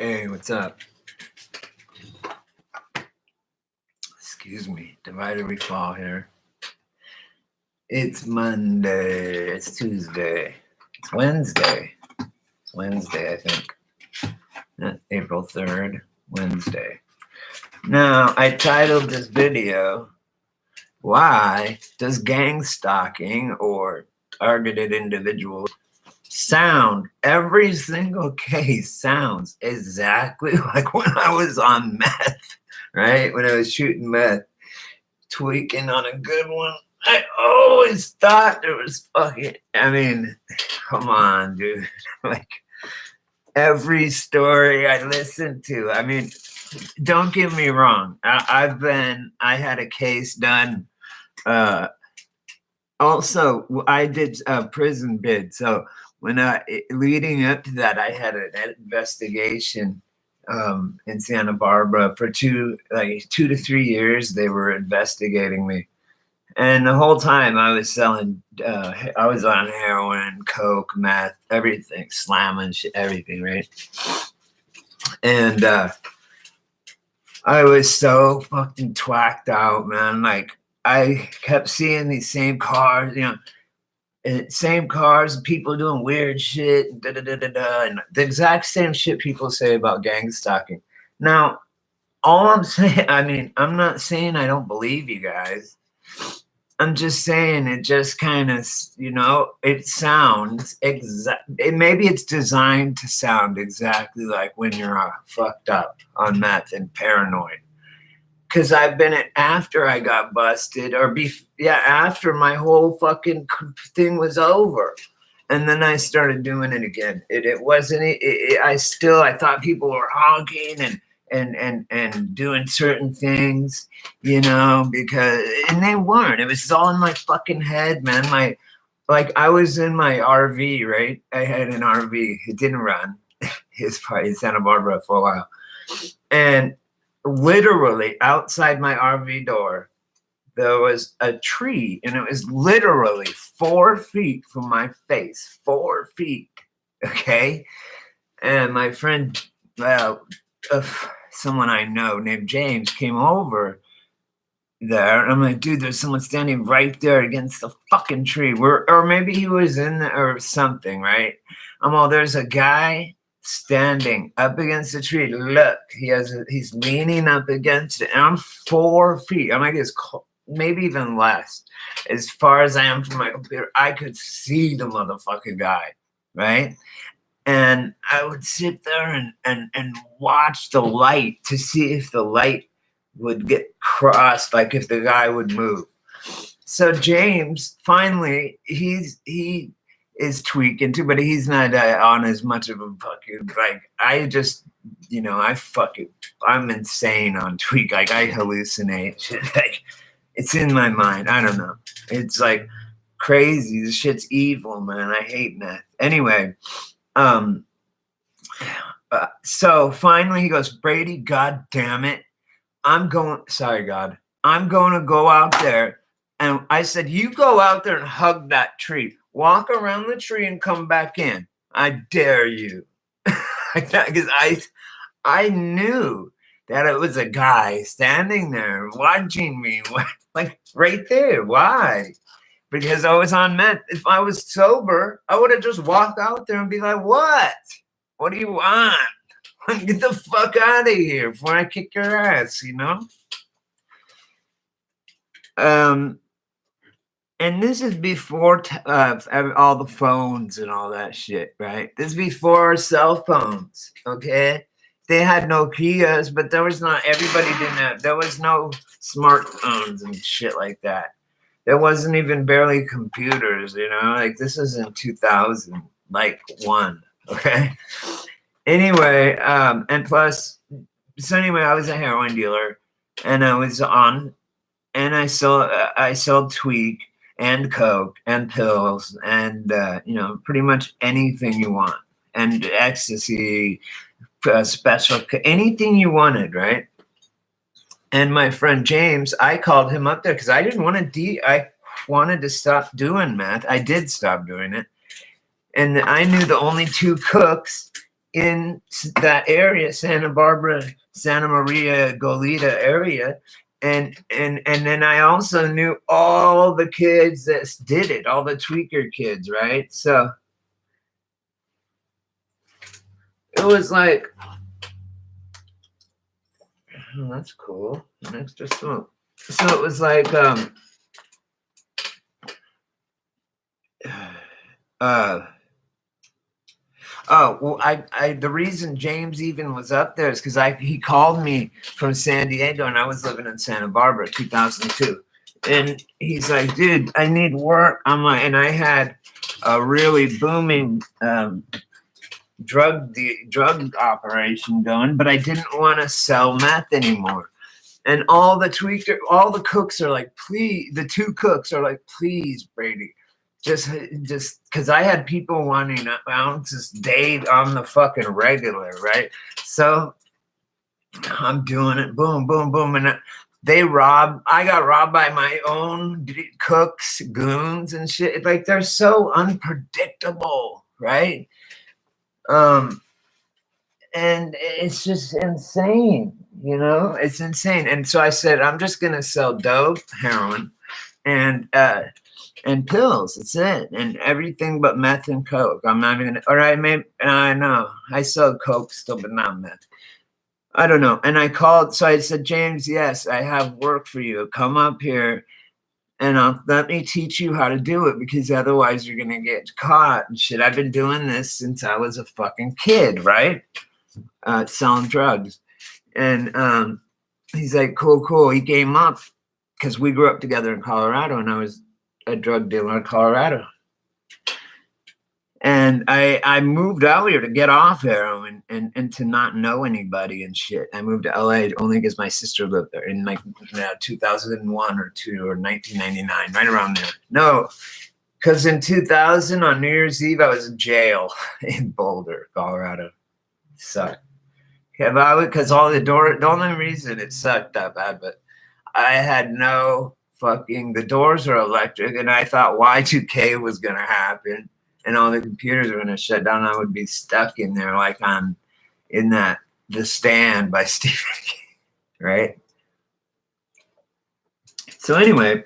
Hey, what's up? Excuse me. Divided we fall here. It's Monday. It's Tuesday. It's Wednesday. It's Wednesday, I think. April 3rd, Wednesday. Now, I titled this video, Why Does Gang Stalking or Targeted Individuals sound, every single case sounds exactly like when I was on meth, right? When I was shooting meth, tweaking on a good one. I always thought there was fucking, come on, dude. Like every story I listened to, don't get me wrong. I had a case done. Also, I did a prison bid. So when leading up to that, I had an investigation in Santa Barbara for 2 to 3 years. They were investigating me, and the whole time I was selling. I was on heroin, coke, meth, everything, slamming shit, everything, right? And I was so fucking twacked out, man. Like I kept seeing these same cars, same cars, people doing weird shit, and the exact same shit people say about gang stalking. Now, all I'm saying, I'm not saying I don't believe you guys. I'm just saying it just kind of, it sounds maybe it's designed to sound exactly like when you're fucked up on meth and paranoid. Because I've been it after I got busted, or after my whole fucking thing was over, and then I started doing it again. It wasn't. I thought people were honking and doing certain things, because they weren't. It was all in my fucking head, man. I was in my RV, right? I had an RV. It didn't run. It was probably in Santa Barbara for a while, and literally outside my RV door, there was a tree, and it was literally 4 feet from my face, 4 feet. Okay. And my friend, someone I know named James, came over there. And I'm like, dude, there's someone standing right there against the fucking tree. Or maybe he was in there or something, right? There's a guy standing up against the tree. Look, he's leaning up against it, and I'm 4 feet. I'm like, it's maybe even less. As far as I am from my computer, I could see the motherfucking guy, right? And I would sit there and watch the light to see if the light would get crossed, like if the guy would move. So James, finally, he is tweaking too, but he's not on as much of a fucking, I just, I'm insane on tweak. Like I hallucinate shit. Like it's in my mind. I don't know. It's like crazy. This shit's evil, man. I hate meth. Anyway, so finally he goes, Brady, God damn it. Sorry, God. I'm going to go out there. And I said, you go out there and hug that tree. Walk around the tree and come back in. I dare you. Because I knew that it was a guy standing there watching me, like right there. Why? Because I was on meth. If I was sober, I would have just walked out there and be like, what? What do you want? Get the fuck out of here before I kick your ass, And this is before all the phones and all that shit, right? This is before cell phones, okay? They had Nokias, but there was no smartphones and shit like that. There wasn't even barely computers, like this is in 2001, okay? Anyway, and plus, I was a heroin dealer, and I was on, and I sold tweak and coke and pills and pretty much anything you want, and ecstasy, special, anything you wanted, right? And my friend James, I called him up there because I didn't want to I wanted to stop doing meth. I did stop doing it, and I knew the only 2 cooks in that area, Santa Barbara, Santa Maria, Goleta area. And then I also knew all the kids that did it, all the tweaker kids, right? So it was like, oh, that's cool. An extra smoke. So it was like, oh, well, I the reason James even was up there is because he called me from San Diego, and I was living in Santa Barbara, 2002. And he's like, dude, I need work. I'm like, and I had a really booming drug operation going, but I didn't want to sell meth anymore. And all the cooks are like, please, the two cooks are like, please, Brady, just because I had people wanting ounces day on the fucking regular, right? So I'm doing it, boom, boom, boom, and I got robbed by my own cooks, goons, and shit. Like, they're so unpredictable, right? And it's just insane, it's insane. And so I said, I'm just gonna sell dope, heroin, and pills. That's it. And everything but meth and coke. I'm not even, or I know I sell coke still, but not meth. I don't know. And I called, so I said, James, yes, I have work for you. Come up here and let me teach you how to do it, because otherwise you're gonna get caught and shit. I've been doing this since I was a fucking kid, right? Selling drugs. And he's like, cool. He came up because we grew up together in Colorado, and I was a drug dealer in Colorado. And I moved out here to get off heroin and to not know anybody and shit. I moved to LA only because my sister lived there in like 2001 or 2 or 1999, right around there. No, because in 2000 on New Year's Eve, I was in jail in Boulder, Colorado. Sucked. Yeah, because the only reason it sucked that bad, but I had no fucking, the doors are electric, and I thought Y2K was going to happen and all the computers are going to shut down. I would be stuck in there like The Stand by Stephen King, right? So anyway,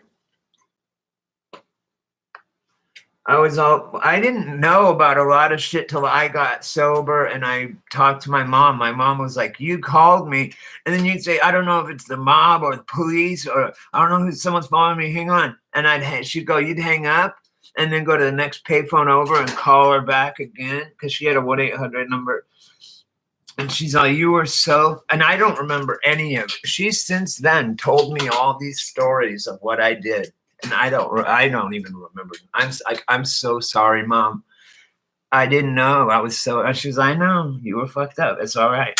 I didn't know about a lot of shit till I got sober and I talked to my mom. My mom was like, you called me. And then you'd say, I don't know if it's the mob or the police, or I don't know who, someone's following me. Hang on. And she'd go, you'd hang up and then go to the next payphone over and call her back again, because she had a 1-800 number. And she's like, you were so, and I don't remember any of it. She's since then told me all these stories of what I did. And I don't even remember. I'm so sorry, Mom. I didn't know. She's like, I know you were fucked up. It's all right.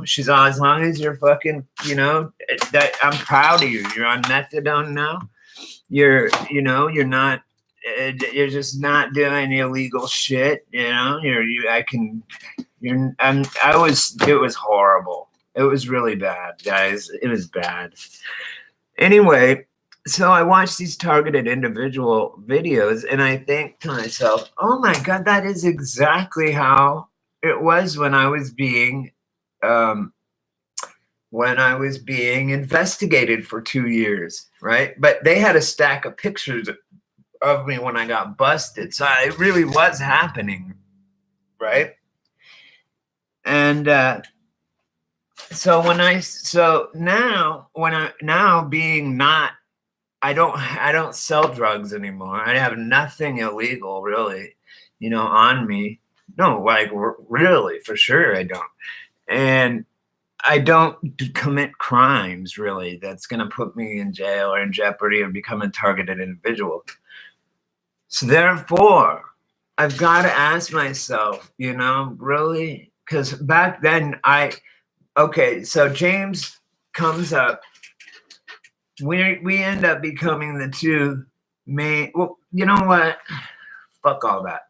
She's like, as long as you're fucking, that I'm proud of you. You're on methadone now. You're not, you're just not doing illegal shit. It was horrible. It was really bad, guys. It was bad. Anyway, so I watch these targeted individual videos and I think to myself, oh my God, that is exactly how it was when I was being investigated for 2 years, right? But they had a stack of pictures of me when I got busted. So it really was happening, right? And I don't sell drugs anymore. I have nothing illegal really, on me. No, like really, for sure I don't. And I don't commit crimes really that's going to put me in jail or in jeopardy of becoming a targeted individual. So therefore, I've got to ask myself, really, because back then so James comes up. We end up becoming the two main. Well, you know what? Fuck all that.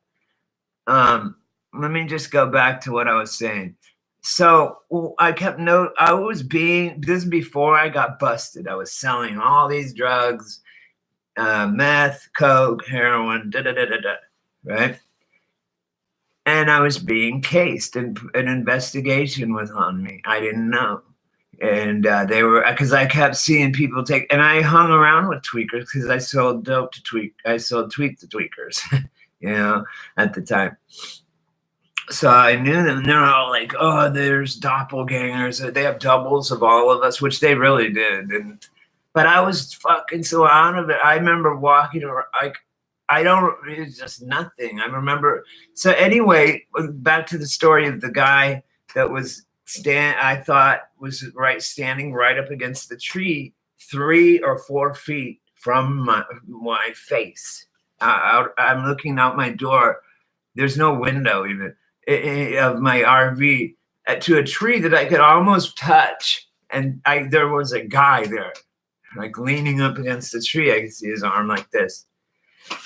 Let me just go back to what I was saying. So this is before I got busted. I was selling all these drugs, meth, coke, heroin, right? And and I was being cased, and an investigation was on me. I didn't know. And they were, because I kept seeing people take, and I hung around with tweakers because I sold dope to tweak. I sold tweak to tweakers, you know, at the time. So I knew them, and they're all like, "Oh, there's doppelgangers. They have doubles of all of us," which they really did. But I was fucking so out of it. I remember walking around, like, it's just nothing. I remember. So anyway, back to the story of the guy that was I thought was standing right up against the tree, 3 or 4 feet from my face. I'm looking out my door. There's no window even of my RV to a tree that I could almost touch, and there was a guy there, like leaning up against the tree. I could see his arm like this.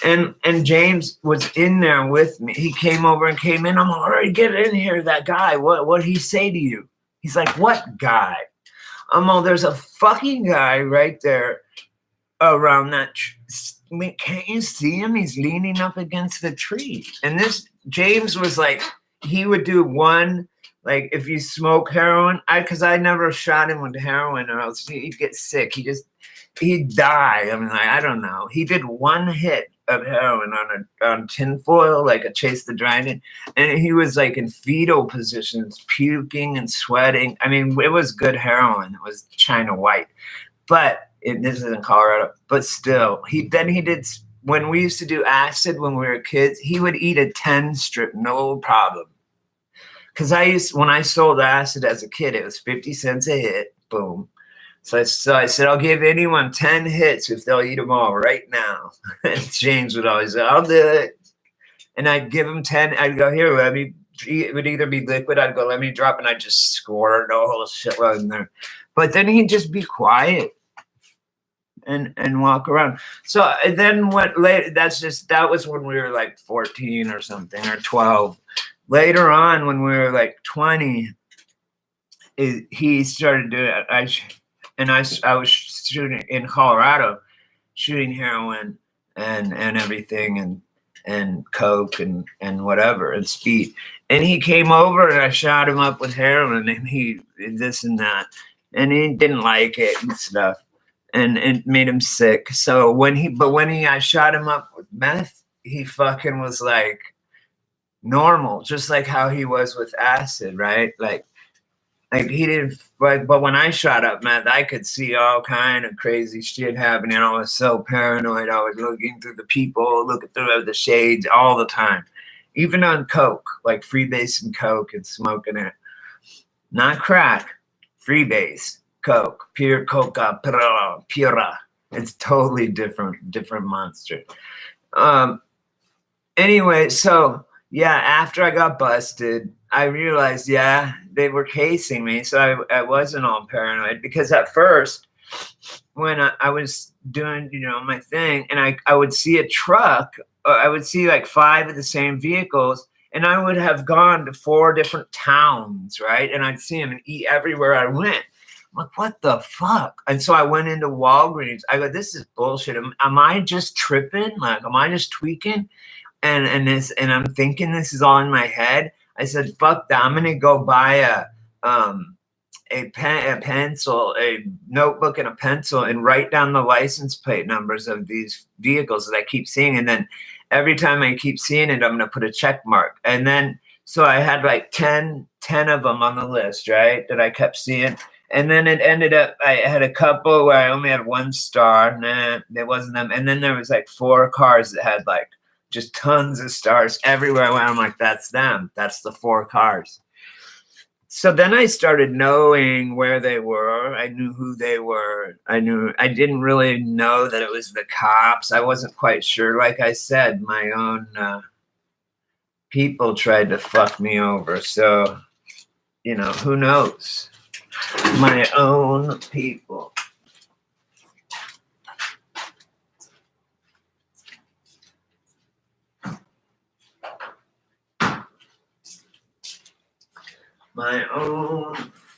And James was in there with me. He came over and came in. I'm all right, get in here. That guy, what he say to you? He's like, what guy? I'm all, there's a fucking guy right there around that tree. Can't you see him? He's leaning up against the tree. And this James was like, he would do one, like if you smoke heroin, because I never shot him with heroin or else he'd get sick. He'd die. I mean, I don't know. He did one hit of heroin on tinfoil, like a Chase the Dragon, and he was like in fetal positions, puking and sweating. I mean, it was good heroin. It was China White, but this is in Colorado. But still, he did. When we used to do acid when we were kids, he would eat a 10 strip, no problem. Because when I sold acid as a kid, it was 50 cents a hit. Boom. So I said, I'll give anyone 10 hits if they'll eat them all right now. And James would always say, I'll do it. And I'd give him 10. I'd go, here, let me, it would either be liquid. I'd go, let me drop, and I'd just squirt a whole shitload in there. But then he'd just be quiet and walk around. So then that was when we were like 14 or something, or 12. Later on, when we were like 20, he started doing it. I was shooting in Colorado, shooting heroin and everything, and coke and whatever, and speed. And he came over, and I shot him up with heroin, and he this and that, and he didn't like it and stuff, and it made him sick. So I shot him up with meth, he fucking was like normal, just like how he was with acid, right? Like he didn't, but when I shot up meth, I could see all kind of crazy shit happening. I was so paranoid. I was looking through the people, looking through the shades all the time, even on coke, like freebase and coke, and smoking it. Not crack, freebase, coke, pure coca, pura. It's totally different monster. Anyway, so yeah, after I got busted, I realized, yeah, they were casing me. So I wasn't all paranoid, because at first, when I was doing, my thing, and I would see a truck, I would see like 5 of the same vehicles, and I would have gone to 4 different towns, right? And I'd see them and eat everywhere I went. I'm like, what the fuck? And so I went into Walgreens. I go, this is bullshit. Am I just tripping? Like, am I just tweaking? And I'm thinking this is all in my head. I said, fuck that. I'm gonna go buy a pencil, a notebook and a pencil, and write down the license plate numbers of these vehicles that I keep seeing. And then every time I keep seeing it, I'm gonna put a check mark. And then so I had like 10 of them on the list, right? That I kept seeing. And then it ended up, I had a couple where I only had 1 star. Nah, there wasn't them. And then there was like 4 cars that had like just tons of stars everywhere I went. I'm like, that's them. That's the 4 cars. So then I started knowing where they were. I knew who they were. I didn't really know that it was the cops. I wasn't quite sure. Like I said, my own people tried to fuck me over. So, who knows? My own people. My own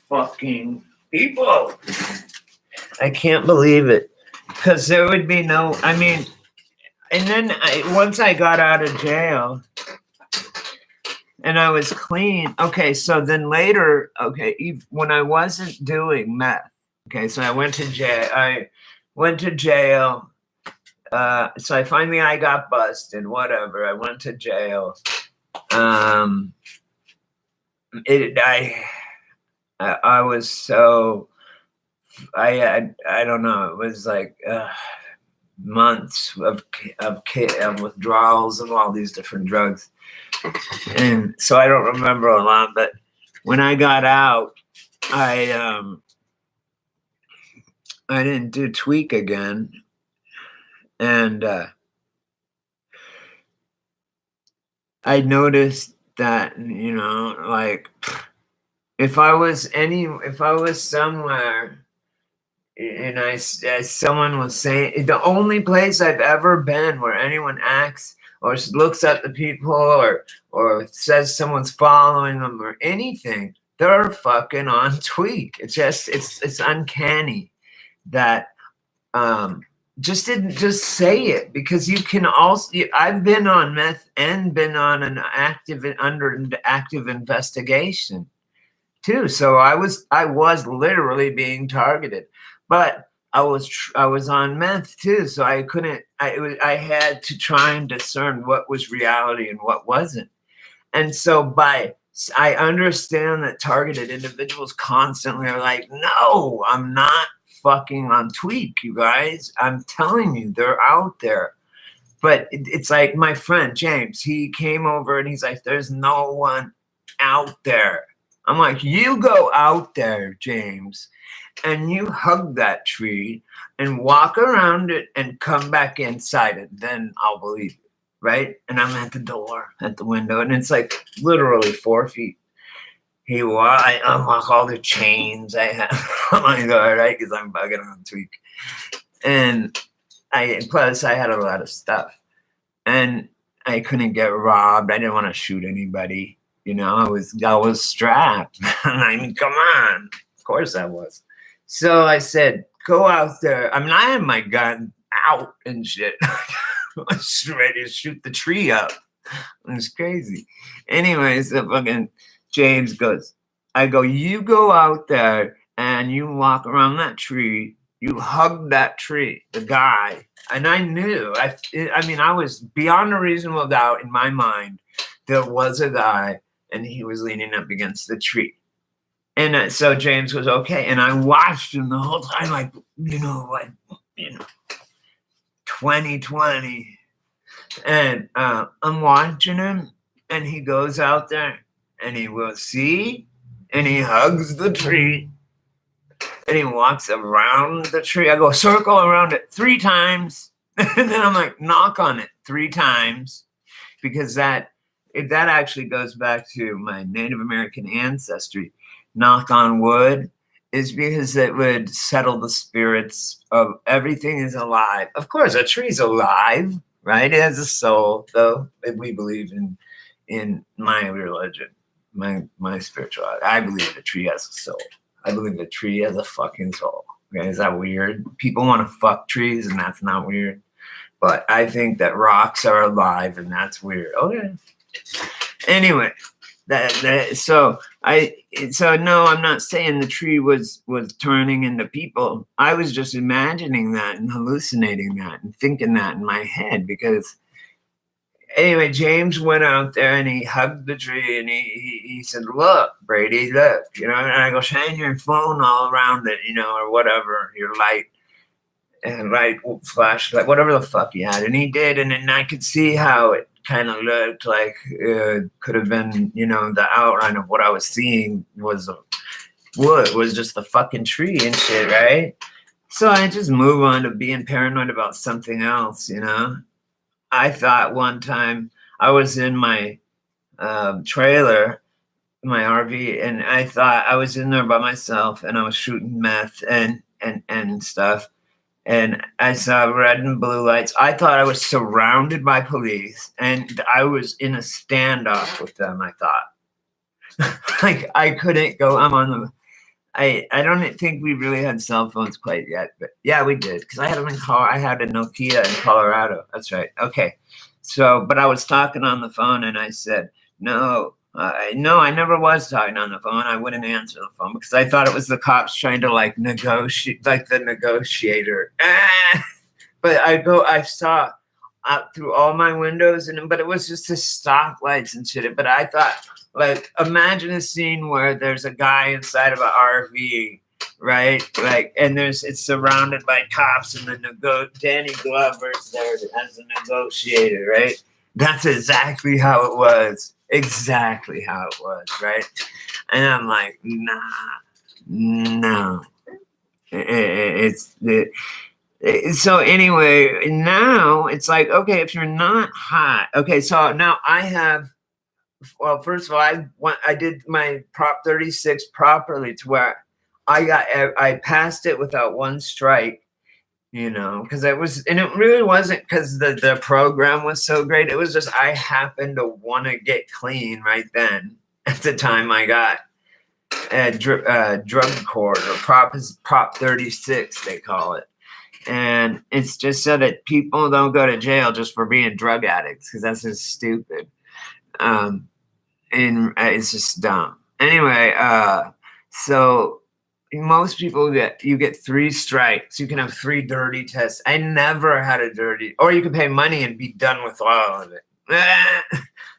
fucking people. I can't believe it. Because there would be no, and then once I got out of jail, and I was clean. Okay, so then later, okay, when I wasn't doing meth, okay, so I went to jail. So I got busted. Whatever. I went to jail. It I was so I don't know. It was like months of withdrawals of all these different drugs, and so I don't remember a lot. But when I got out, I didn't do tweak again, and I noticed that like if I was somewhere. And as someone was saying, the only place I've ever been where anyone acts or looks at the people or says someone's following them or anything, they're fucking on tweak. It's just it's uncanny that just say it, because you can also. I've been on meth and been on an active investigation too, so I was literally being targeted. But I was on meth too, so I couldn't. I had to try and discern what was reality and what wasn't. And so I understand that targeted individuals constantly are like, "No, I'm not fucking on tweak, you guys. I'm telling you, they're out there." But it's like my friend James. He came over and he's like, "There's no one out there." I'm like, "You go out there, James, and you hug that tree and walk around it and come back inside it. Then I'll believe you." Right? And I'm at the door, at the window, and it's like literally 4 feet. I unlock all the chains I have on my door, right? Because I'm bugging on tweak. And plus I had a lot of stuff. And I couldn't get robbed. I didn't want to shoot anybody. I was strapped. I mean, come on. Of course I was. So I said, "Go out there." I mean, I had my gun out and shit. I was ready to shoot the tree up. It was crazy. Anyways, the fucking James goes, I go, "You go out there and you walk around that tree. You hug that tree," the guy. And I knew, I was beyond a reasonable doubt in my mind, there was a guy and he was leaning up against the tree. And so James was okay. And I watched him the whole time, like 2020. And I'm watching him, and he goes out there and he will see, and he hugs the tree, and he walks around the tree. I go circle around it 3 times. And then I'm like, knock on it 3 times, because that actually goes back to my Native American ancestry. Knock on wood is because it would settle the spirits of everything is alive. Of course, a tree's alive, right? It has a soul, though we believe in my religion, my spirituality. I believe a tree has a soul. I believe a tree has a fucking soul. Okay, is that weird? People want to fuck trees, and that's not weird. But I think that rocks are alive, and that's weird. Okay. Anyway, so no, I'm not saying the tree was turning into people. I was just imagining that and hallucinating that and thinking that in my head, because anyway, James went out there and he hugged the tree and he said, "Look, Brady, look," and I go, "Shine your phone all around it, or whatever, your light and flashlight, whatever the fuck he had." And he did, and then I could see how it kind of looked like it could have been, the outline of what I was seeing was wood, was just the fucking tree and shit, right? So I just move on to being paranoid about something else, I thought one time I was in my trailer, my RV, and I thought I was in there by myself, and I was shooting meth and stuff. And I saw red and blue lights. I thought I was surrounded by police, and I was in a standoff with them, I thought. Like, I couldn't go. I don't think we really had cell phones quite yet, but yeah, we did, because I had them in I had a Nokia in Colorado. That's right. Okay. So, but I was talking on the phone, and I said, "No, No, I never was talking on the phone. I wouldn't answer the phone because I thought it was the cops trying to like negotiate, like the negotiator. But I saw out through all my windows, but it was just the stoplights and shit. But I thought, like, imagine a scene where there's a guy inside of an RV, right? Like, and it's surrounded by cops, and Danny Glover's there as a negotiator, right? That's exactly how it was. Exactly how it was, right? And I'm like, nah, no. So anyway, now it's like, okay, if you're not hot, okay, so now I have, well, first of all, I did my Prop 36 properly to where I passed it without one strike, because and it really wasn't because the program was so great. It was just I happened to want to get clean right then at the time I got a drug court, or Prop 36, they call it. And it's just so that people don't go to jail just for being drug addicts, because that's just stupid. And it's just dumb. Anyway, so most people you get 3 strikes. You can have 3 dirty tests. I never had a dirty, or you can pay money and be done with all of it.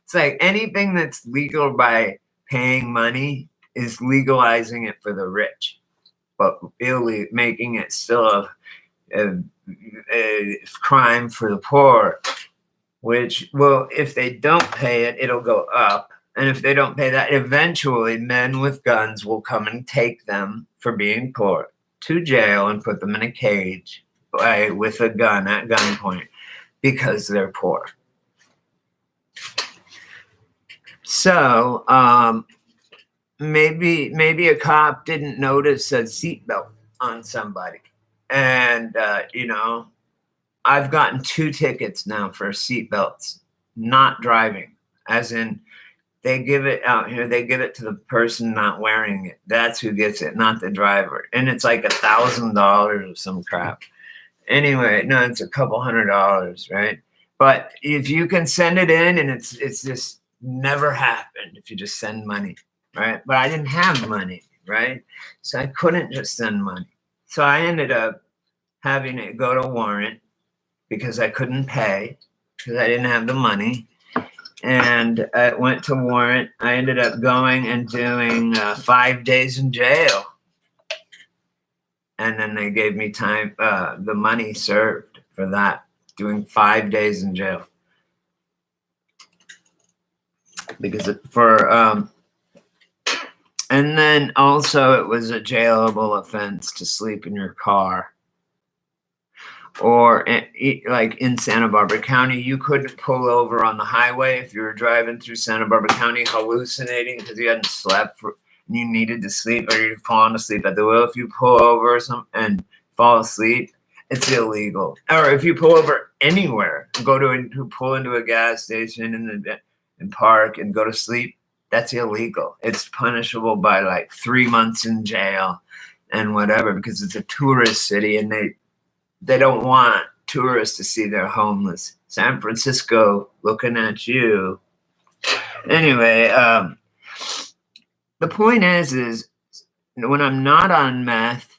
It's like anything that's legal by paying money is legalizing it for the rich, but making it still a crime for the poor, which, well, if they don't pay it, it'll go up. And if they don't pay that, eventually men with guns will come and take them for being poor to jail and put them in a cage with a gun at gunpoint because they're poor. So maybe a cop didn't notice a seatbelt on somebody. And, I've gotten 2 tickets now for seatbelts, not driving, as in they give it out here. They give it to the person not wearing it. That's who gets it, not the driver. And it's like $1,000 or some crap. Anyway, no, it's a couple $100, right? But if you can send it in, and it's just never happened if you just send money, right? But I didn't have money, right? So I couldn't just send money. So I ended up having it go to warrant because I couldn't pay because I didn't have the money. And I went to warrant. I ended up going and doing 5 days in jail. And then they gave me time, the money served for that, doing 5 days in jail. Because and then also it was a jailable offense to sleep in your car. Or like in Santa Barbara County, you couldn't pull over on the highway if you were driving through Santa Barbara County hallucinating because you hadn't slept and you needed to sleep, or you're falling asleep at the wheel. If you pull over and fall asleep, it's illegal. Or if you pull over anywhere, pull into a gas station and park and go to sleep, that's illegal. It's punishable by like 3 months in jail and whatever, because it's a tourist city and they don't want tourists to see they're homeless. San Francisco looking at you. Anyway, the point is when I'm not on meth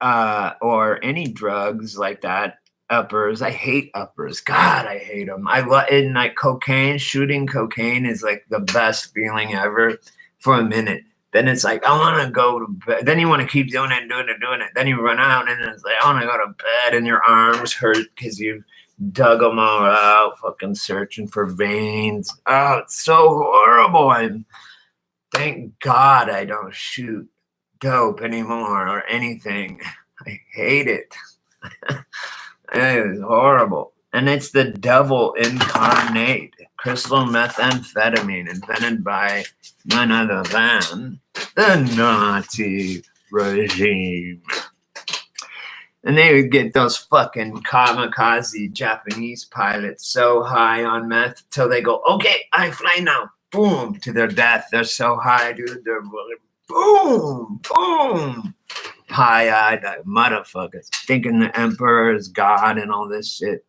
or any drugs like that, uppers, I hate uppers. God, I hate them. In like cocaine, shooting cocaine is like the best feeling ever for a minute. Then it's like, I want to go to bed. Then you want to keep doing it and doing it and doing it. Then you run out and it's like, I want to go to bed, and your arms hurt because you dug them all out, fucking searching for veins. Oh, it's so horrible. Thank God I don't shoot dope anymore or anything. I hate it. It was horrible. And it's the devil incarnate. Crystal methamphetamine invented by none other than the Nazi regime. And they would get those fucking kamikaze Japanese pilots so high on meth till they go, okay, I fly now. Boom, to their death. They're so high, dude. They're boom, boom. High-eyed motherfuckers, thinking the emperor is God and all this shit.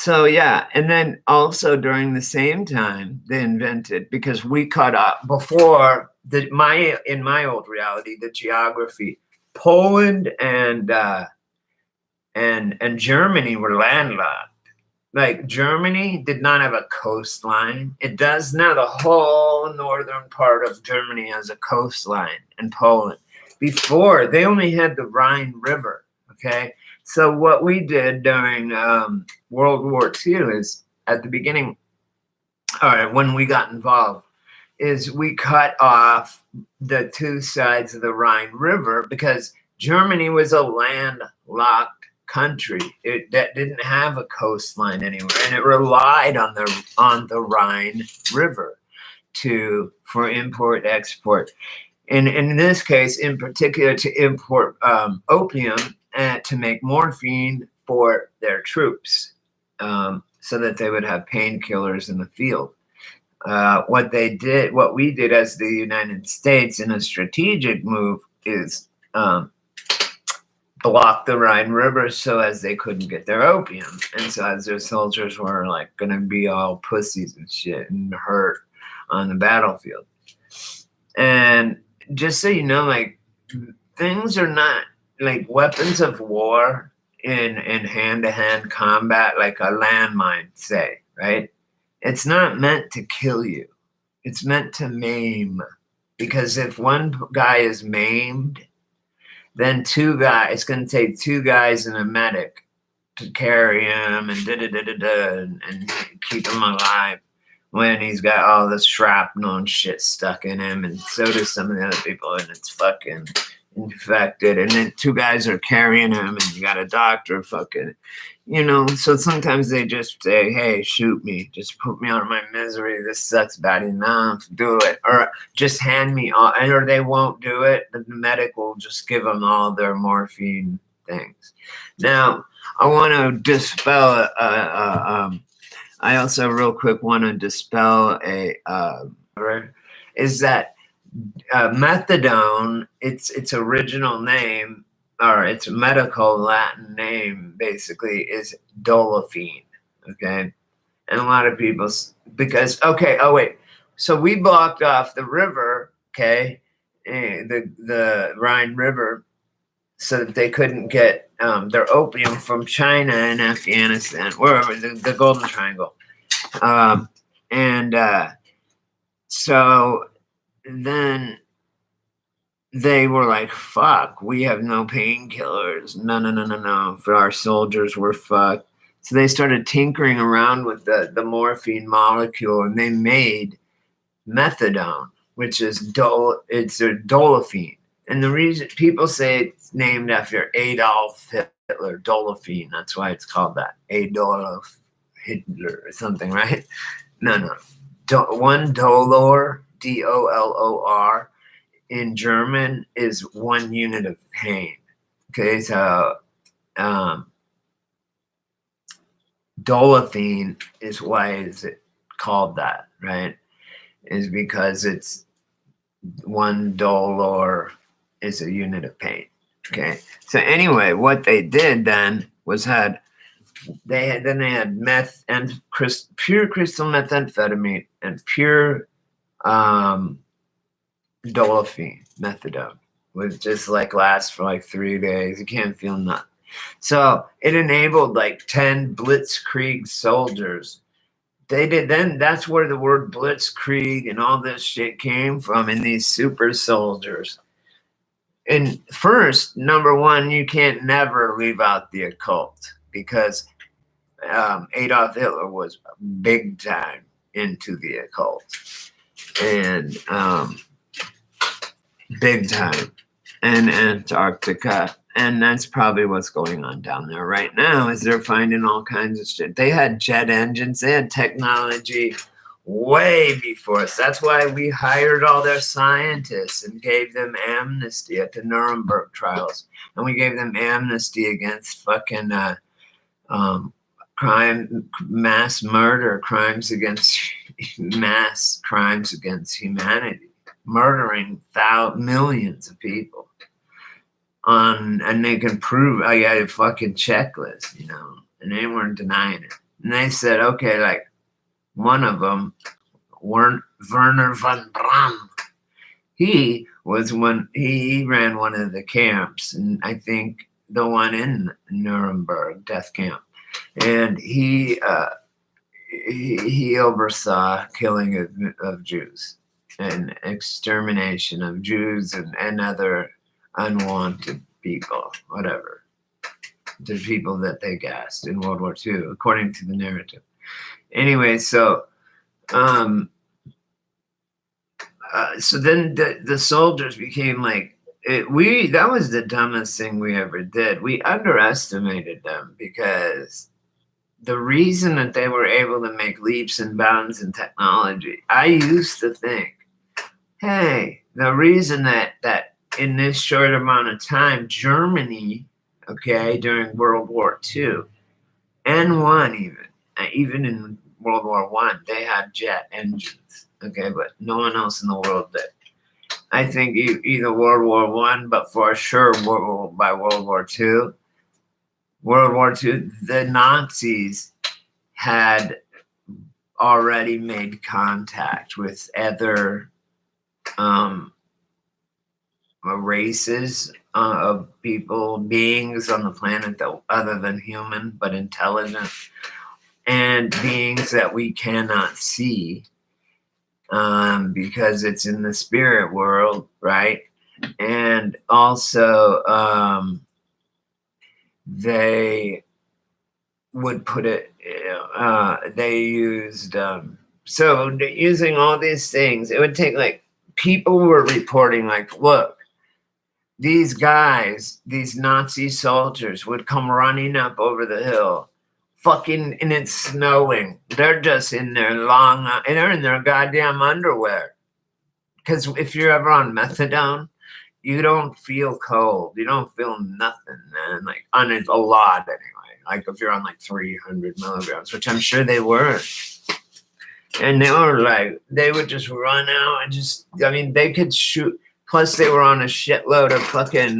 So yeah, and then also during the same time they invented, because we cut up before in my old reality, the geography, Poland and Germany were landlocked. Like Germany did not have a coastline. It does now. The whole northern part of Germany has a coastline, and Poland. Before, they only had the Rhine River. Okay. So what we did during World War II is, at the beginning, all right, when we got involved, is we cut off the two sides of the Rhine River, because Germany was a landlocked country that didn't have a coastline anywhere, and it relied on the Rhine River for import export. And in this case, in particular, to import opium and to make morphine for their troops, so that they would have painkillers in the field. What we did as the United States in a strategic move is block the Rhine River so as they couldn't get their opium. And so as their soldiers were like going to be all pussies and shit and hurt on the battlefield. And just so you know, like, things are not like weapons of war in hand-to-hand combat, like a landmine, say, right? It's not meant to kill you. It's meant to maim. Because if one guy is maimed, then it's going to take two guys and a medic to carry him and and keep him alive when he's got all the shrapnel and shit stuck in him, and so does some of the other people, and it's fucking infected. And then two guys are carrying him, and you got a doctor fucking, so sometimes they just say, hey, shoot me, just put me out of my misery, this sucks bad enough, do it, or just hand me all, or they won't do it. The medic will just give them all their morphine things. Now, I want to dispel I also real quick want to dispel is that methadone, its original name, or its medical Latin name, basically is dolafine. Okay. And a lot of people, so we blocked off the river, okay, the Rhine River, so that they couldn't get their opium from China and Afghanistan, wherever, the Golden Triangle. So then they were like, fuck, we have no painkillers. No. For our soldiers, we're fucked. So they started tinkering around with the morphine molecule, and they made methadone, which is it's a dolafine. And the reason people say it's named after Adolf Hitler, dolafine, that's why it's called that. Adolf Hitler or something, right? No. One dolor, DOLOR, in German is 1 unit of pain. Okay, so dolafine is why is it called that, right? Is because it's 1 dollar is a unit of pain. Okay. So anyway, what they did then was they had meth and pure crystal methamphetamine and pure dolafine, methadone, would just like last for like 3 days. You can't feel nothing. So it enabled like 10 blitzkrieg soldiers. That's where the word blitzkrieg and all this shit came from, in these super soldiers. And first, number one, you can't never leave out the occult, because Adolf Hitler was big time into the occult, and big time, and Antarctica. And that's probably what's going on down there right now, is they're finding all kinds of shit. They had jet engines. They had technology way before us. That's why we hired all their scientists and gave them amnesty at the Nuremberg trials. And we gave them amnesty against fucking mass murder, mass crimes against humanity, murdering millions of people. And they can prove, I got a fucking checklist, and they weren't denying it. And they said, okay, like one of them, Werner von Braun, he ran one of the camps, and I think the one in Nuremberg death camp, and he oversaw killing of Jews and extermination of Jews and other unwanted people, whatever, the people that they gassed in World War II, according to the narrative. Anyway, so then the soldiers became like, that was the dumbest thing we ever did. We underestimated them, because the reason that they were able to make leaps and bounds in technology, I used to think, hey, the reason that in this short amount of time, Germany, okay, during World War II, and one even in World War I, they had jet engines, okay, but no one else in the world did. I think either World War I, but for sure by World War II, the Nazis had already made contact with other races of beings on the planet that other than human but intelligent, and beings that we cannot see because it's in the spirit world, right? And also they would put it, they used, so using all these things, it would take, like, people were reporting, like, look, these guys, these Nazi soldiers would come running up over the hill, fucking, and it's snowing. They're just in their they're in their goddamn underwear. Because if you're ever on methadone, you don't feel cold. You don't feel nothing, man. Like, on it a lot anyway. Like if you're on like 300 milligrams, which I'm sure they were. And they were like, they would just run out and they could shoot. Plus they were on a shitload of fucking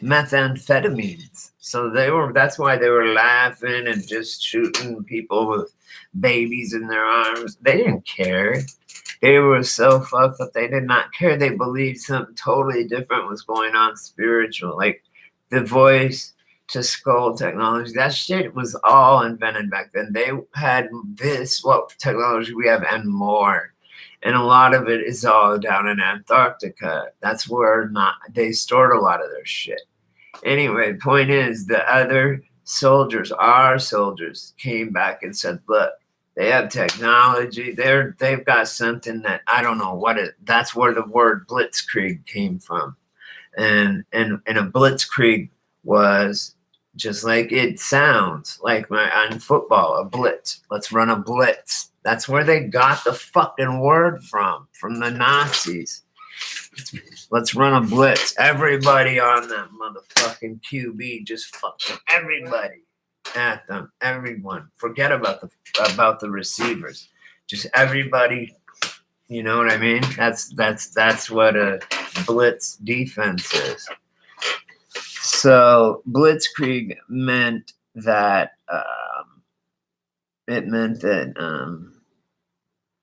methamphetamines. So that's why they were laughing and just shooting people with babies in their arms. They didn't care. They were so fucked up. They did not care. They believed something totally different was going on spiritual. Like the voice to skull technology, that shit was all invented back then. They had what technology we have and more. And a lot of it is all down in Antarctica. That's where they stored a lot of their shit. Anyway, the point is the other soldiers, our soldiers, came back and said, look, they have technology. They've got something that I don't know what it. That's where the word blitzkrieg came from. And a blitzkrieg was just like it sounds, like on football, a blitz. Let's run a blitz. That's where they got the fucking word from the Nazis. Let's run a blitz. Everybody on that motherfucking QB, just fucking everybody at them. Everyone. Forget about the receivers. Just everybody. You know what I mean? That's what a blitz defense is. So blitzkrieg meant that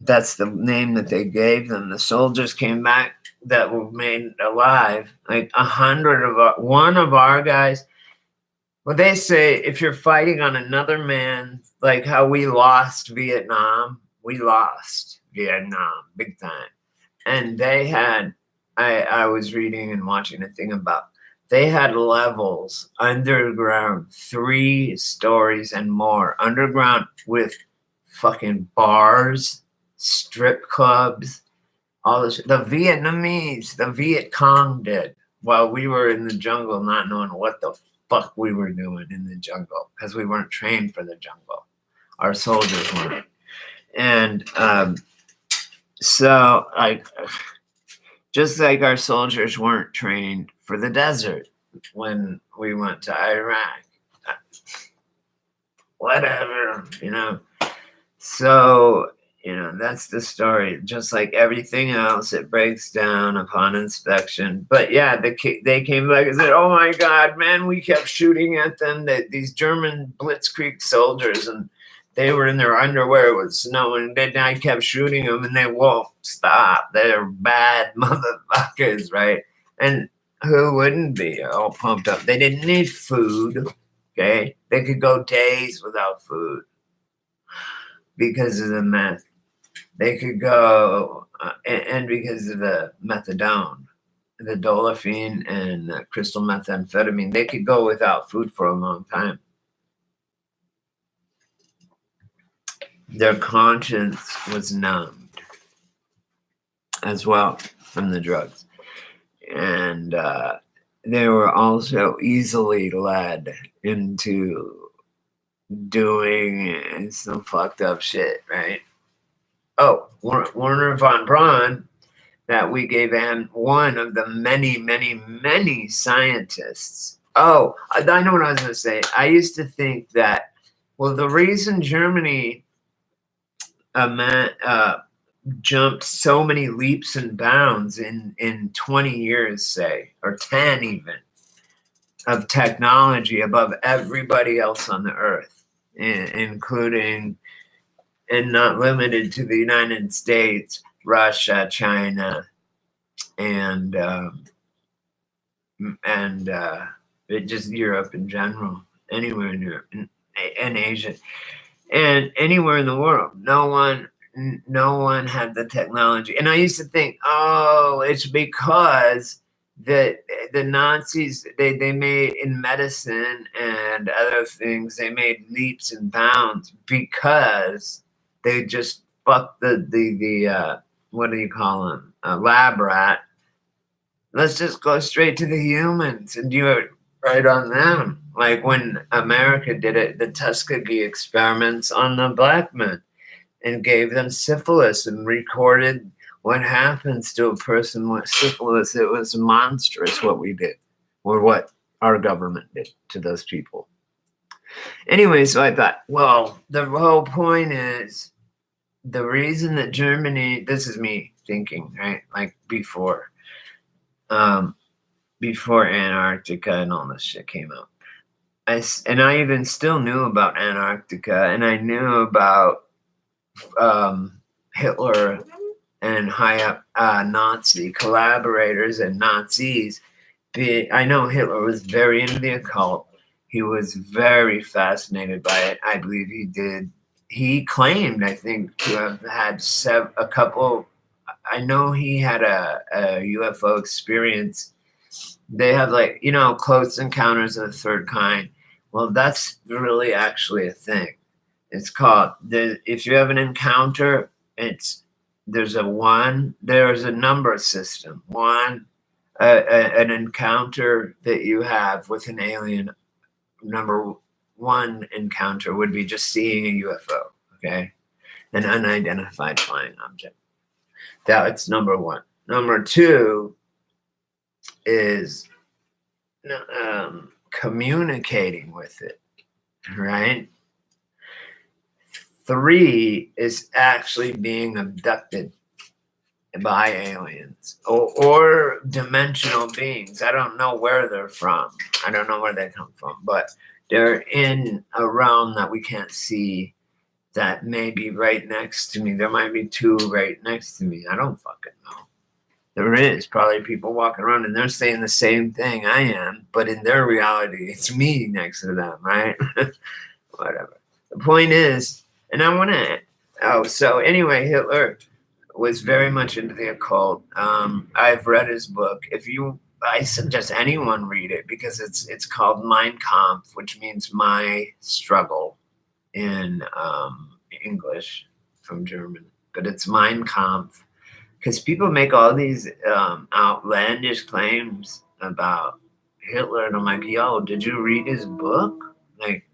that's the name that they gave them. The soldiers came back that were made alive, like 100 one of our guys. Well, they say if you're fighting on another man, like how we lost Vietnam big time. And they had, I was reading and watching a thing about, they had levels underground, 3 stories and more underground, with fucking bars, strip clubs, all this. The Viet Cong did, while we were in the jungle not knowing what the fuck we were doing in the jungle, because we weren't trained for the jungle. Our soldiers weren't. And so just like our soldiers weren't trained for the desert when we went to Iraq. Whatever, So, that's the story. Just like everything else, it breaks down upon inspection. But yeah, they came back and said, oh my God, man, we kept shooting at them, these German blitzkrieg soldiers, and They were in their underwear, it was snowing. Then I kept shooting them, and they won't stop. They're bad motherfuckers, right? And who wouldn't be all pumped up? They didn't need food, okay? They could go days without food because of the meth. They could go, and because of the methadone, the dolafine, and the crystal methamphetamine, they could go without food for a long time. Their conscience was numbed as well from the drugs. And they were also easily led into doing some fucked up shit, right? Oh, Werner von Braun, that we gave him, one of the many, many, many scientists. Oh, I know what I was going to say. I used to think that, well, the reason Germany jumped so many leaps and bounds in 20 years, say, or 10 even, of technology above everybody else on the earth, including and not limited to the United States, Russia, China, and just Europe in general, anywhere in Europe and Asia, and anywhere in the world. No one had the technology. And I used to think, oh, it's because the Nazis, they made in medicine and other things, they made leaps and bounds because they just fucked the what do you call them? A lab rat. Let's just go straight to the humans and do it right on them. Like when America did it, the Tuskegee experiments on the black men, and gave them syphilis and recorded what happens to a person with syphilis. It was monstrous what we did, or what our government did to those people. Anyway, so I thought, well, the whole point is the reason that Germany, this is me thinking, right? Like before Antarctica and all this shit came out. I even still knew about Antarctica, and I knew about Hitler and high up Nazi collaborators and Nazis. I know Hitler was very into the occult. He was very fascinated by it. I believe he did. He claimed, I think, to have had a couple. I know he had a UFO experience. They have, like, close encounters of the third kind. Well, that's really actually a thing. It's called, if you have an encounter, there's a number system. An encounter that you have with an alien, number one encounter would be just seeing a UFO, okay? An unidentified flying object. That's number one. Number two is communicating with it, right? 3 is actually being abducted by aliens or dimensional beings. I don't know where they're from. I don't know where they come from, but they're in a realm that we can't see, that may be right next to me. There might be 2 right next to me. I don't fucking know. There is probably people walking around and they're saying the same thing I am, but in their reality, it's me next to them, right? Whatever. The point is, and I want to, so anyway, Hitler was very much into the occult. I've read his book. I suggest anyone read it, because it's called Mein Kampf, which means my struggle in English from German, but it's Mein Kampf, because people make all these outlandish claims about Hitler, and I'm like, yo, did you read his book? Like,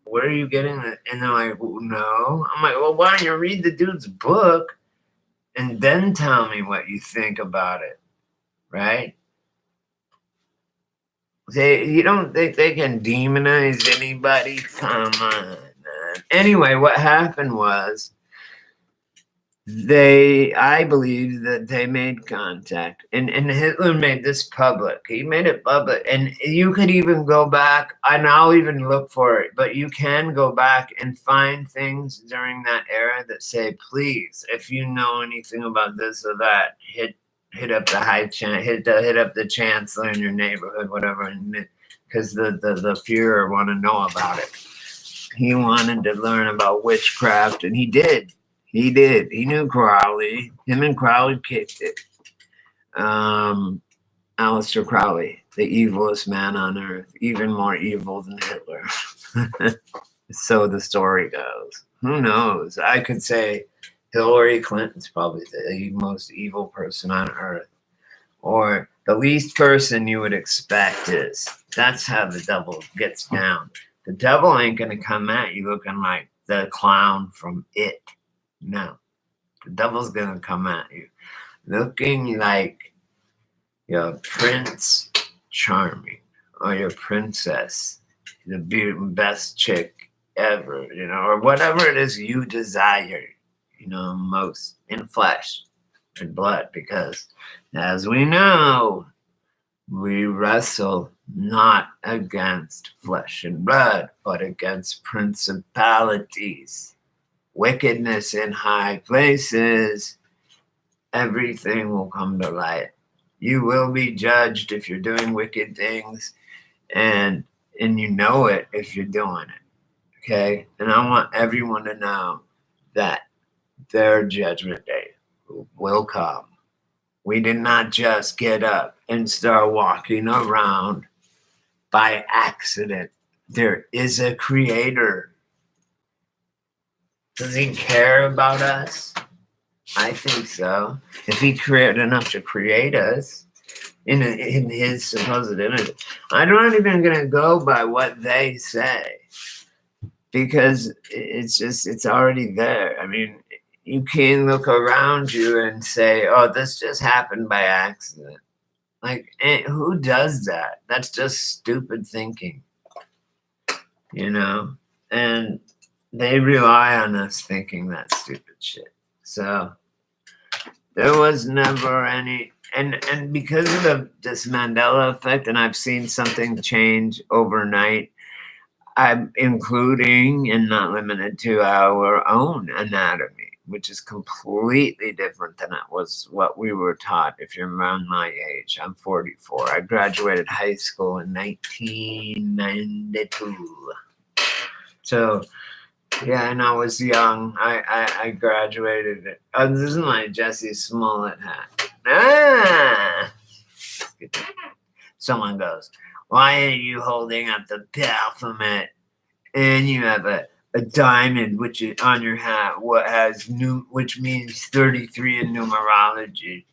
where are you getting it? And they're like, no. I'm like, well, why don't you read the dude's book and then tell me what you think about it, right? You don't think they can demonize anybody? Come on, man. Anyway, what happened was I believe that they made contact, and Hitler made this public. He made it public, and you could even go back, and I'll even look for it, but you can go back and find things during that era that say, please, if you know anything about this or that, hit up the hit up the chancellor in your neighborhood, whatever, because the Fuhrer want to know about it. He wanted to learn about witchcraft, and he did. He did. He knew Crowley. Him and Crowley kicked it. Aleister Crowley, the evilest man on earth, even more evil than Hitler. So the story goes. Who knows? I could say Hillary Clinton's probably the most evil person on earth, or the least person you would expect is. That's how the devil gets down. The devil ain't gonna come at you looking like the clown from It. No, the devil's gonna come at you looking like your Prince Charming or your princess, the best chick ever, or whatever it is you desire, most in flesh and blood. Because as we know, we wrestle not against flesh and blood, but against principalities. Wickedness in high places, everything will come to light. You will be judged if you're doing wicked things, and you know it if you're doing it. Okay? And I want everyone to know that their judgment day will come. We did not just get up and start walking around by accident. There is a creator. Does he care about us? I think so. If he cared enough to create us in his supposed image. I'm not even going to go by what they say, because it's already there. I mean, you can look around you and say, oh, this just happened by accident. Like, who does that? That's just stupid thinking, And they rely on us thinking that stupid shit. So there was never any, and because of this Mandela effect, and I've seen something change overnight, I'm including and not limited to our own anatomy, which is completely different than it was what we were taught. If you're around my age, I'm 44. I graduated high school in 1992. So yeah, and I was young. I graduated. Oh, this is my Jesse Smollett hat. Someone goes, why are you holding up the Baphomet and you have a diamond which is on your hat, which means 33 in numerology?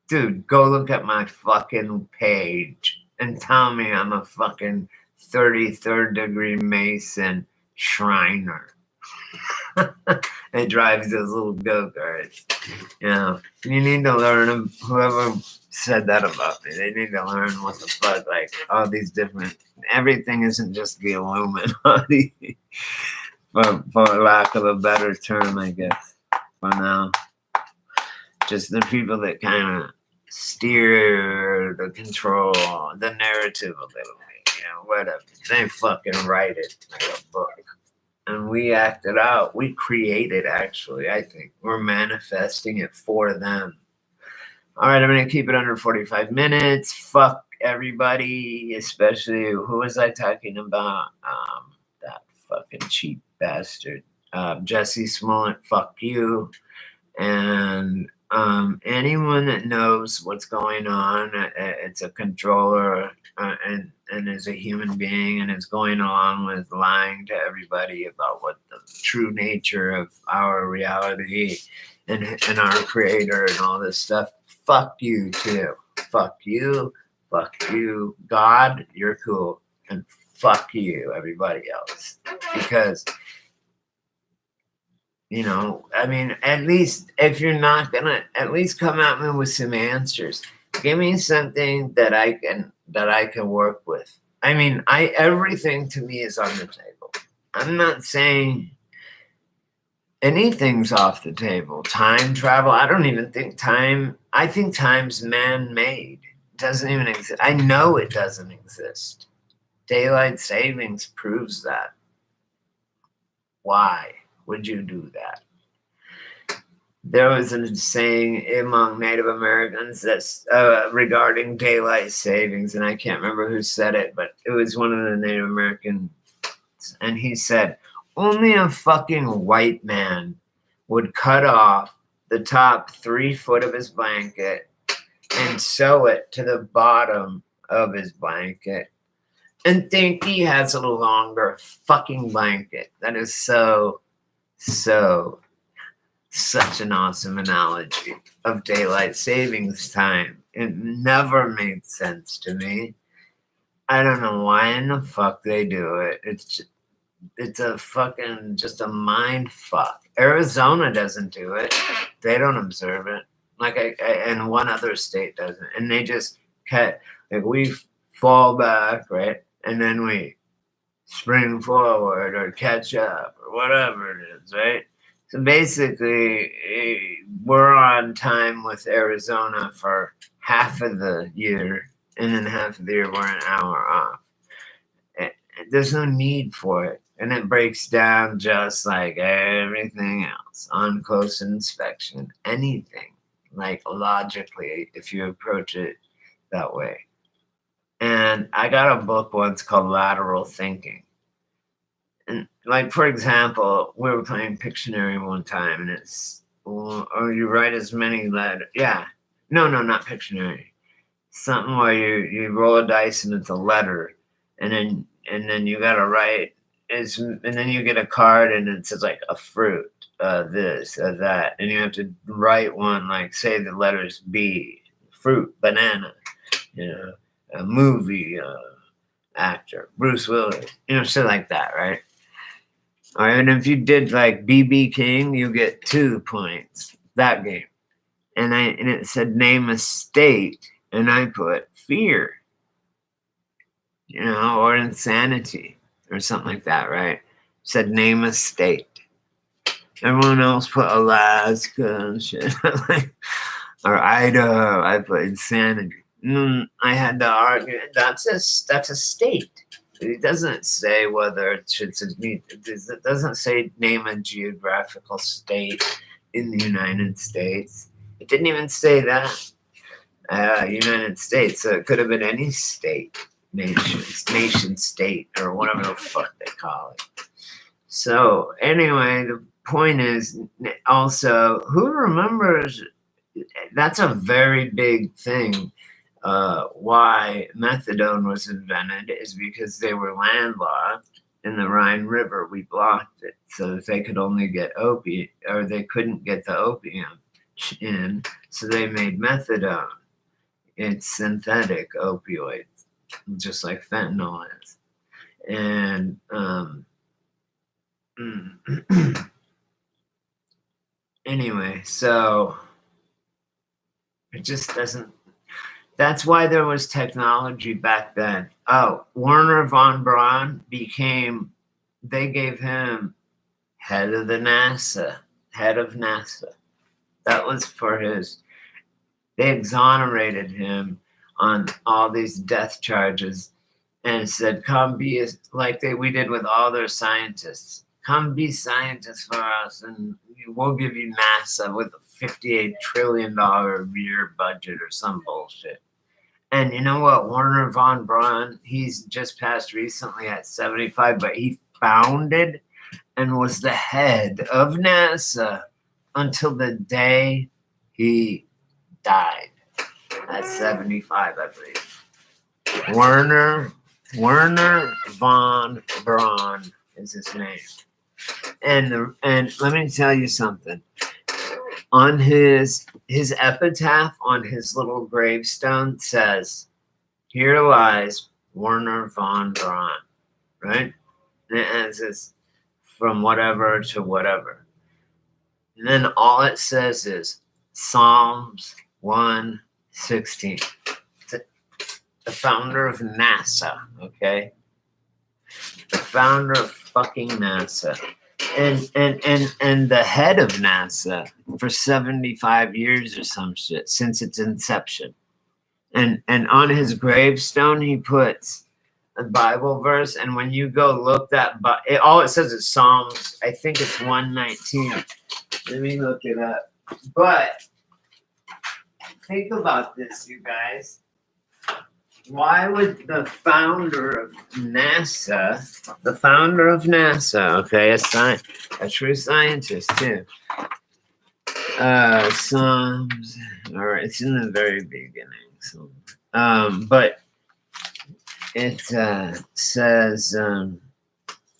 Dude, go look at my fucking page and tell me I'm a fucking 33rd degree Mason Shriner. It drives those little go-karts. You need to learn, whoever said that about me, they need to learn what the fuck, like all these different, everything isn't just the Illuminati, for lack of a better term, I guess, for now. Just the people that kind of steer the control, the narrative a little bit, whatever. They fucking write it like a book. And we act it out. We create it, actually, I think. We're manifesting it for them. All right, I'm going to keep it under 45 minutes. Fuck everybody, especially, who was I talking about? That fucking cheap bastard. Jesse Smollett, fuck you. And anyone that knows what's going on, it's a controller and is a human being and is going along with lying to everybody about what the true nature of our reality and our creator and all this stuff. Fuck you too. Fuck you. Fuck you. God, you're cool. And fuck you, everybody else. Because I mean, at least if you're not gonna, at least come at me with some answers. Give me something that I can work with. I mean, everything to me is on the table. I'm not saying anything's off the table. Time travel, I don't even think I think time's man-made. It doesn't even exist. I know it doesn't exist. Daylight savings proves that. Why would you do that? There was a saying among Native Americans that's regarding daylight savings, and I can't remember who said it, but it was one of the Native Americans, and he said, only a fucking white man would cut off the top 3 foot of his blanket and sew it to the bottom of his blanket and think he has a longer fucking blanket. That is such an awesome analogy of daylight savings time. It never made sense to me. I don't know why in the fuck they do it. It's a fucking just a mind fuck. Arizona doesn't do it. They don't observe it. Like and one other state doesn't. And they just cut, like we fall back, right? And then we spring forward or catch up or whatever it is, right? So basically, we're on time with Arizona for half of the year, and then half of the year we're an hour off. There's no need for it. And it breaks down just like everything else on close inspection, anything, like logically, if you approach it that way. And I got a book once called Lateral Thinking. And like, for example, we were playing Pictionary one time, and it's, or you write as many letters. Yeah. No, not Pictionary. Something where you roll a dice and it's a letter, and then you gotta write and then you get a card and it says like a fruit, this, that, and you have to write one, like say the letters B, fruit, banana, a movie, actor, Bruce Willis, shit like that, right? All right, and if you did like BB King, you get 2 points that game. And it said name a state, and I put fear, or insanity or something like that, right? It said name a state. Everyone else put Alaska and shit, or Idaho. I put insanity. I had to argue that's a state. It doesn't say whether it doesn't say name a geographical state in the United States. It didn't even say that. United States. So it could have been any state, nation state, or whatever the fuck they call it. So anyway, the point is also, who remembers, that's a very big thing. Why methadone was invented is because they were landlocked in the Rhine River. We blocked it so that they could only get opiate, or they couldn't get the opium in, so they made methadone. It's synthetic opioids, just like fentanyl is. And anyway, so it just doesn't. That's why there was technology back then. Oh, Werner von Braun they gave him head of NASA. That was for they exonerated him on all these death charges and said, come be like we did with all their scientists. Come be scientists for us, and we'll give you NASA with a $58 trillion a year budget or some bullshit. And you know what? Werner von Braun, he's just passed recently at 75, but he founded and was the head of NASA until the day he died at 75, I believe. Werner von Braun is his name. And let me tell you something. On his epitaph on his little gravestone says, "Here lies Werner von Braun," right? And it says from whatever to whatever. And then all it says is Psalms 1:16. The founder of NASA, okay? The founder of fucking NASA. and the head of NASA for 75 years or some shit since its inception. And on his gravestone he puts a Bible verse, and when you go look that, all it says is Psalms. I think it's 119. Let me look it up. But think about this, you guys. Why would the founder of NASA, okay, a true scientist too, Psalms, all right, it's in the very beginning, so, but it says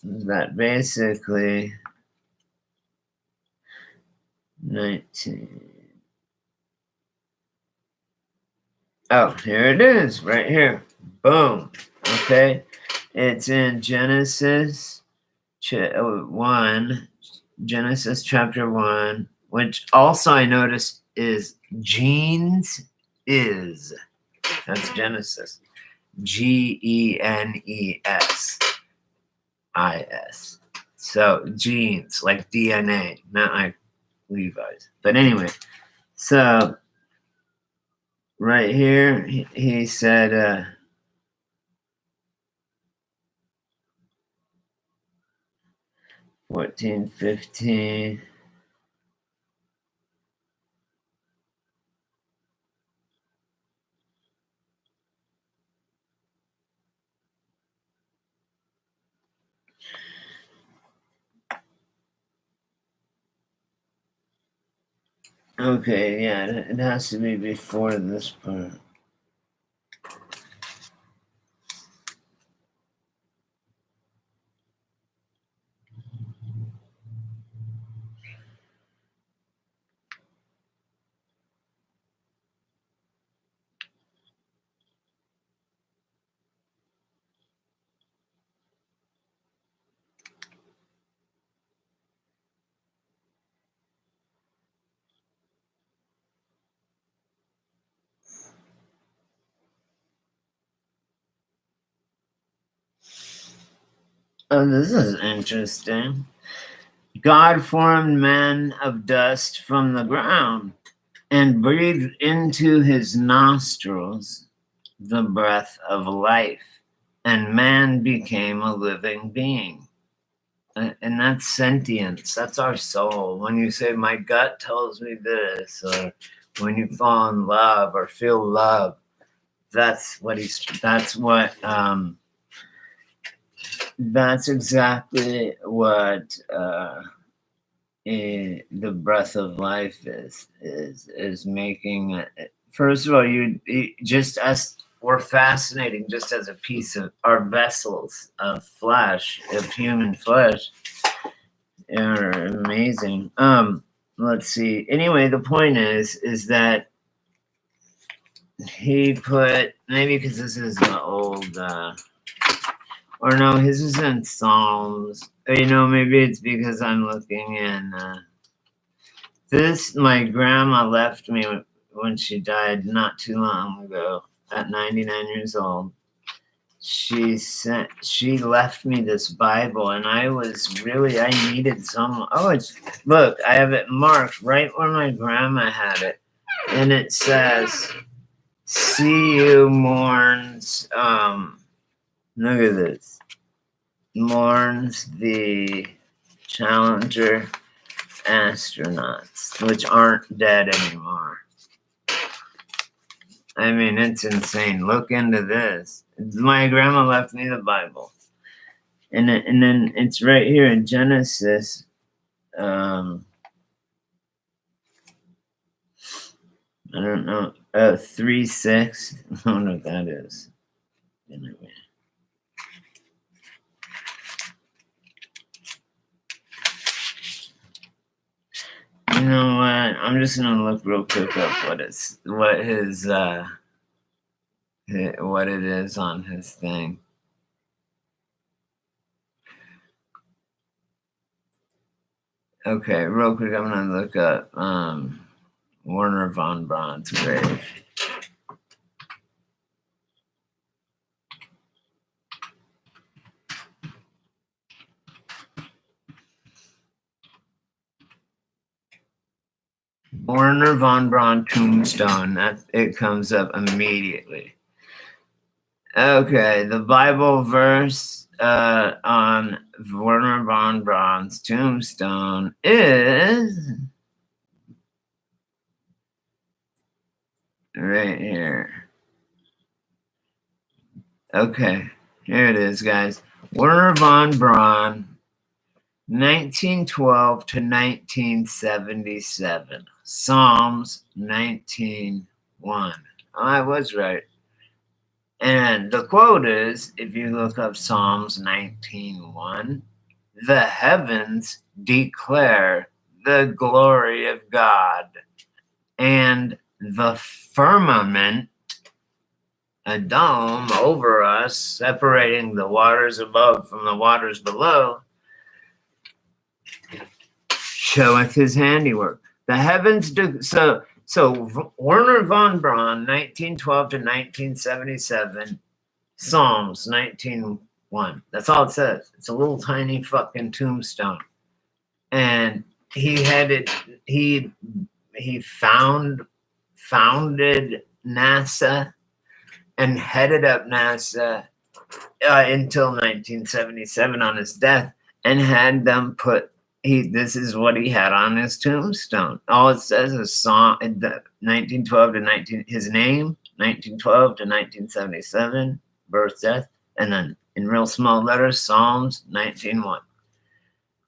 that basically 19. Oh, here it is, right here. Boom. Okay. It's in Genesis 1, Genesis chapter 1, which also I noticed is genes is. That's Genesis. GENESIS. So genes, like DNA, not like Levi's. But anyway, so right here, he said, 14, 15. Okay, yeah, it has to be before this part. Oh, this is interesting. God formed man of dust from the ground and breathed into his nostrils the breath of life, and man became a living being. And that's sentience. That's our soul. When you say, my gut tells me this, or when you fall in love or feel love, that's exactly what the breath of life is making. First of all, you just us, we're fascinating just as a piece of our vessels of flesh, of human flesh, are amazing. Let's see. Anyway, the point is that he put, maybe because this is an old or no, his is in Psalms. Or, maybe it's because I'm looking in this. My grandma left me when she died not too long ago at 99 years old. She left me this Bible, and I needed some. Look, I have it marked right where my grandma had it, and it says, "See you mourns." Look at this. Mourns the Challenger astronauts, which aren't dead anymore. I mean, it's insane. Look into this. My grandma left me the Bible, and then it's right here in Genesis. I don't know. 3:6. I don't know what that is. Anyway. You know what? I'm just gonna look real quick up what it is on his thing. Okay, real quick, I'm gonna look up Werner von Braun's grave. Werner von Braun tombstone. That it comes up immediately. Okay, the Bible verse on Werner von Braun's tombstone is right here. Okay, here it is, guys. Werner von Braun, 1912 to 1977. Psalms 19:1. I was right. And the quote is, if you look up Psalms 19:1, the heavens declare the glory of God, and the firmament, a dome over us, separating the waters above from the waters below, showeth his handiwork. The heavens do so. So Werner von Braun, 1912 to 1977, Psalms 19:1. That's all it says. It's a little tiny fucking tombstone. And he founded NASA and headed up NASA until 1977 on his death, and had them put this is what he had on his tombstone. All it says is song 1912 to 19 his name 1912 to 1977 birth death, and then in real small letters Psalms 19:1.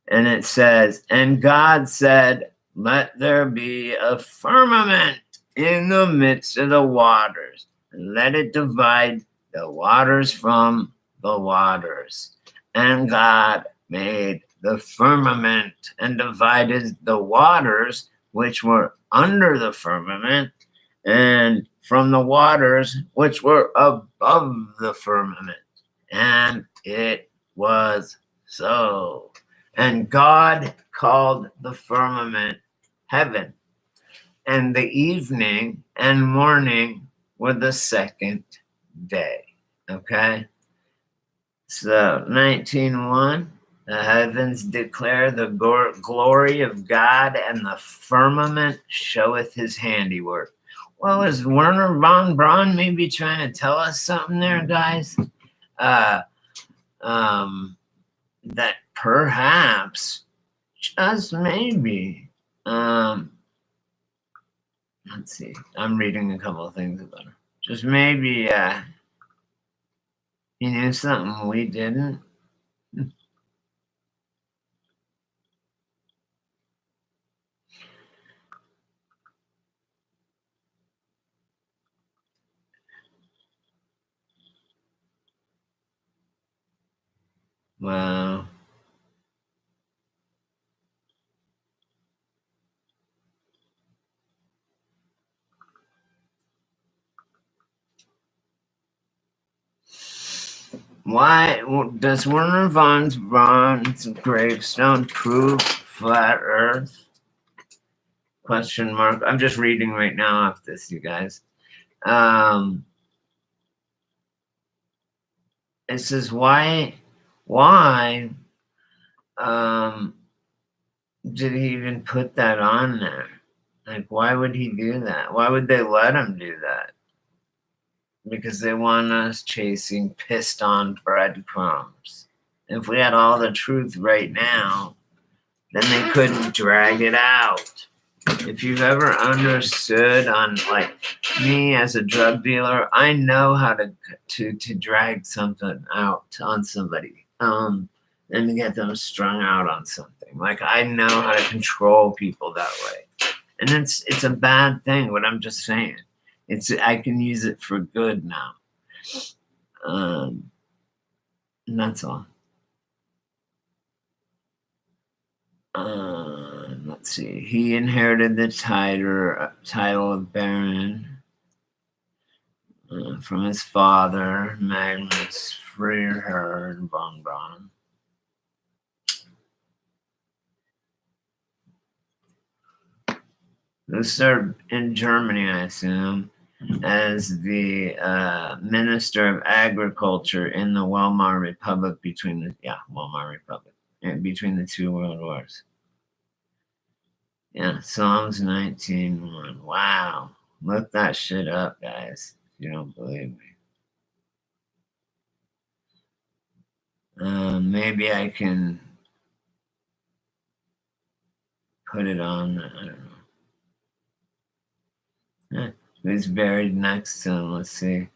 And it says, and God said, let there be a firmament in the midst of the waters, and let it divide the waters from the waters. And God made the firmament and divided the waters which were under the firmament and from the waters which were above the firmament. And it was so. And God called the firmament heaven, and the evening and morning were the second day. Okay? So 19:1, the heavens declare the glory of God, and the firmament showeth his handiwork. Well, is Werner von Braun maybe trying to tell us something there, guys? That perhaps, just maybe, let's see, I'm reading a couple of things about it. Just maybe, he knew something we didn't. Well, why does Werner von Braun's gravestone prove flat Earth? Question mark. I'm just reading right now off this, you guys. It says why did he even put that on there? Like, why would he do that? Why would they let him do that? Because they want us chasing pissed on breadcrumbs. If we had all the truth right now, then they couldn't drag it out. If you've ever understood on, like, me as a drug dealer, I know how to drag something out on somebody, and to get them strung out on something. Like, I know how to control people that way. And it's a bad thing, but I'm just saying. I can use it for good now. And that's all. Let's see. He inherited the title of Baron from his father, Magnus Freiherr von Braun. Who served in Germany, I assume, as the Minister of Agriculture in the Weimar Republic between the two World Wars. Yeah, Psalms 19:1. Wow. Look that shit up, guys, if you don't believe me. Maybe I can put it on, I don't know. Who's buried next to him? Let's see.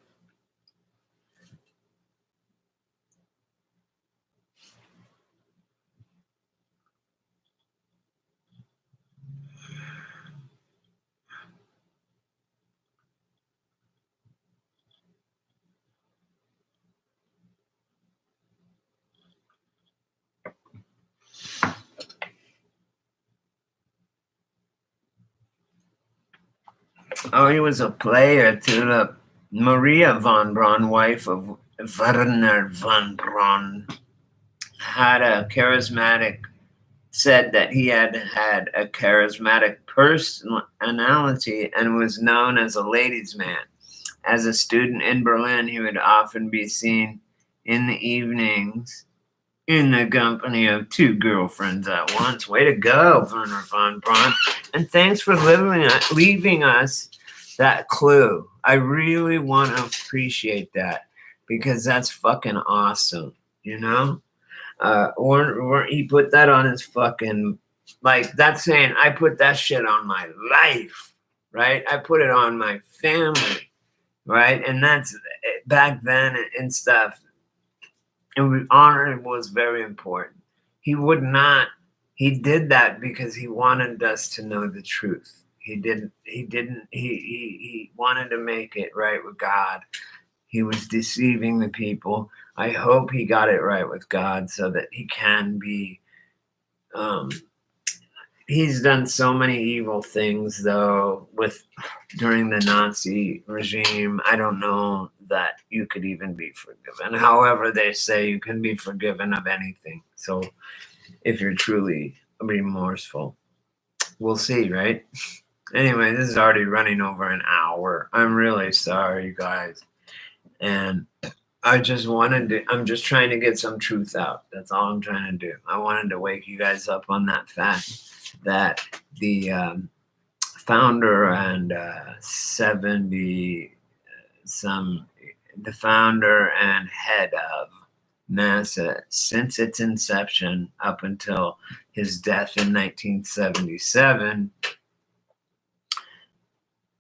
Oh, he was a player too. Maria von Braun, wife of Werner von Braun, had a charismatic, said that he had a charismatic personality and was known as a ladies' man. As a student in Berlin, he would often be seen in the evenings in the company of two girlfriends at once. Way to go, Werner von Braun. And thanks for leaving us that clue. I really want to appreciate that because that's fucking awesome, you know? Or he put that on his fucking, like, that's saying I put that shit on my life, right? I put it on my family, right? And that's back then and stuff. And honor was very important. He would not, he did that because he wanted us to know the truth. He wanted to make it right with God. He was deceiving the people. I hope he got it right with God so that he can be. He's done so many evil things, though, during the Nazi regime. I don't know that you could even be forgiven. However, they say you can be forgiven of anything. So if you're truly remorseful, we'll see, right? Anyway, this is already running over an hour. I'm really sorry, guys. And I'm just trying to get some truth out. That's all I'm trying to do. I wanted to wake you guys up on that fact that the founder and the founder and head of NASA, since its inception up until his death in 1977,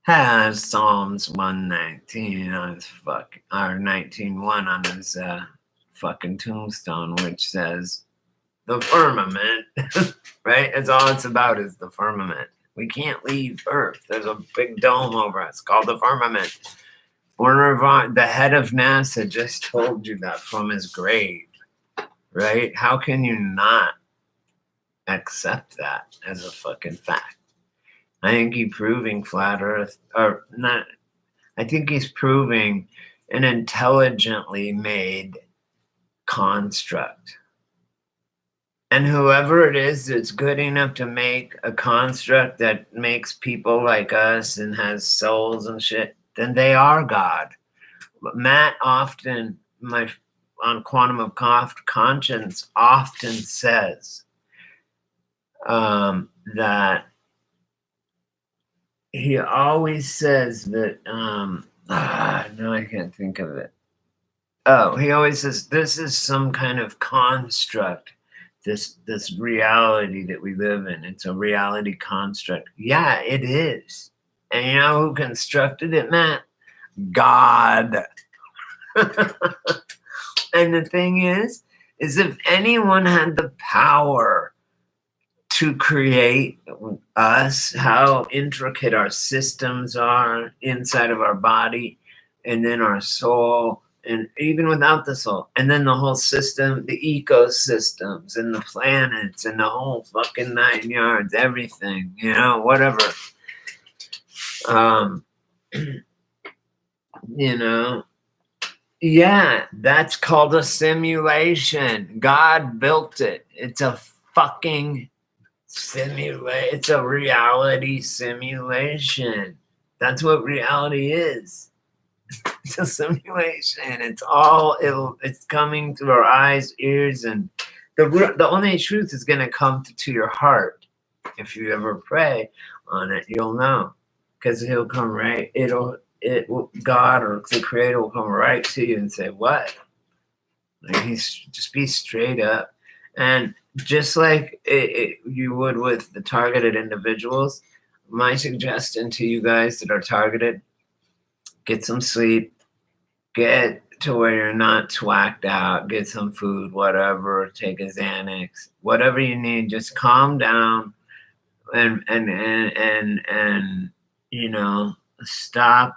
has Psalms 119 on his or 19:1 on his fucking tombstone, which says the firmament, right? That's all it's about, is the firmament. We can't leave Earth. There's a big dome over us called the firmament. The head of NASA, just told you that from his grave, right? How can you not accept that as a fucking fact? I think he's proving flat Earth, or not. I think he's proving an intelligently made construct. And whoever it is that's good enough to make a construct that makes people like us and has souls and shit, then they are God. But Matt often, on Quantum of Conscience, often says that he always says that, no, I can't think of it. Oh, he always says this is some kind of construct, this reality that we live in. It's a reality construct. Yeah, it is. And you know who constructed it, Matt? God. And the thing is if anyone had the power to create us, how intricate our systems are inside of our body, and then our soul, and even without the soul, and then the whole system, the ecosystems and the planets and the whole fucking 9 yards, everything, whatever. Yeah, that's called a simulation. God built it. It's a fucking it's a reality simulation. That's what reality is. It's a simulation. It's coming through our eyes, ears, and the only truth is going to come to your heart If you ever pray on it, you'll know, because he'll come right. God or the Creator will come right to you and say, "What?" Like just be straight up, and just like you would with the targeted individuals. My suggestion to you guys that are targeted: get some sleep, get to where you're not twacked out, get some food, whatever, take a Xanax, whatever you need. Just calm down and stop.